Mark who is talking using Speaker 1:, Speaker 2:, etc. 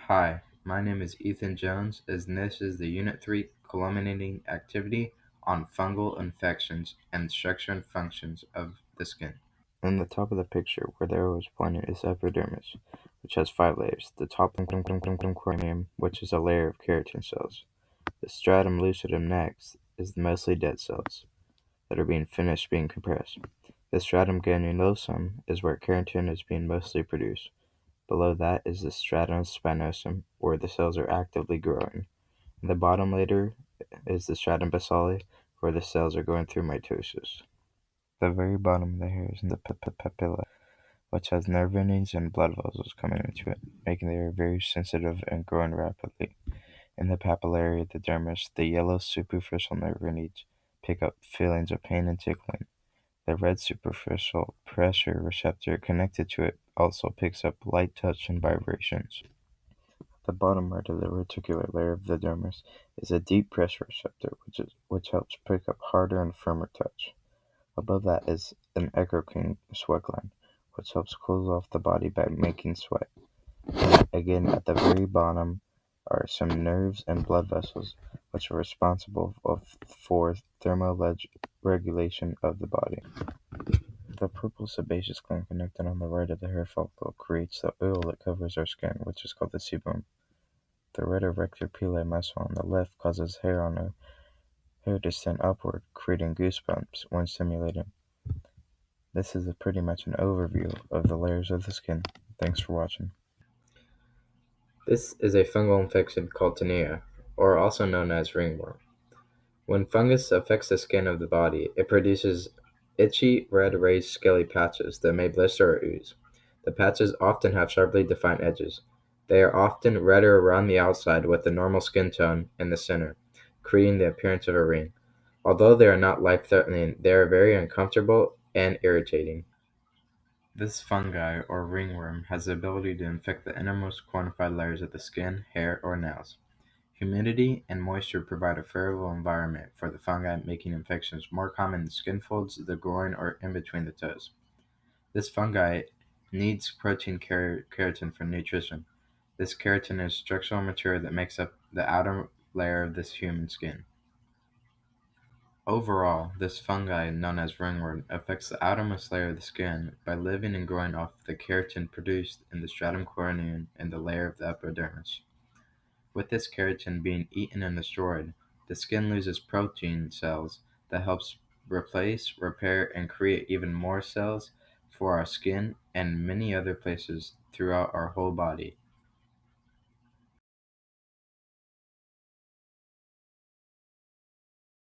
Speaker 1: Hi, my name is Ethan Jones, and this is the Unit 3 Culminating activity on fungal infections and structure and functions of the skin. In the top of the picture, where the arrow is pointing, is epidermis, which has 5 layers. The top corneum, which is a layer of keratin cells. The stratum lucidum next is mostly dead cells that are being finished being compressed. The stratum granulosum is where keratin is being mostly produced. Below that is the stratum spinosum, where the cells are actively growing. And the bottom layer is the stratum basale, where the cells are going through mitosis. The very bottom of the hair is in the papilla, which has nerve endings and blood vessels coming into it, making the hair very sensitive and growing rapidly. In the papillary of the dermis, the yellow superficial nerve endings pick up feelings of pain and tickling. The red superficial pressure receptor connected to it also picks up light touch and vibrations. The bottom right of the reticular layer of the dermis is a deep pressure receptor, which helps pick up harder and firmer touch. Above that is an eccrine sweat gland, which helps cool off the body by making sweat. And again, at the very bottom are some nerves and blood vessels, which are responsible for thermoregulation of the body. The purple sebaceous gland connected on the right of the hair follicle creates the oil that covers our skin, which is called the sebum. The red erector pili muscle on the left causes hair to stand upward, creating goosebumps when stimulated. This is pretty much an overview of the layers of the skin. Thanks for watching. This is a fungal infection called Tinea, or also known as ringworm. When fungus affects the skin of the body, it produces itchy, red raised scaly patches that may blister or ooze. The patches often have sharply defined edges. They are often redder around the outside with a normal skin tone in the center, creating the appearance of a ring. Although they are not life-threatening, they are very uncomfortable and irritating. This fungi, or ringworm, has the ability to infect the innermost quantified layers of the skin, hair, or nails. Humidity and moisture provide a favorable environment for the fungi, making infections more common in skin folds, the groin, or in between the toes. This fungi needs protein keratin for nutrition. This keratin is structural material that makes up the outer layer of this human skin. Overall, this fungi, known as ringworm, affects the outermost layer of the skin by living and growing off the keratin produced in the stratum corneum and the layer of the epidermis. With this keratin being eaten and destroyed, the skin loses protein cells that helps replace, repair, and create even more cells for our skin and many other places throughout our whole body.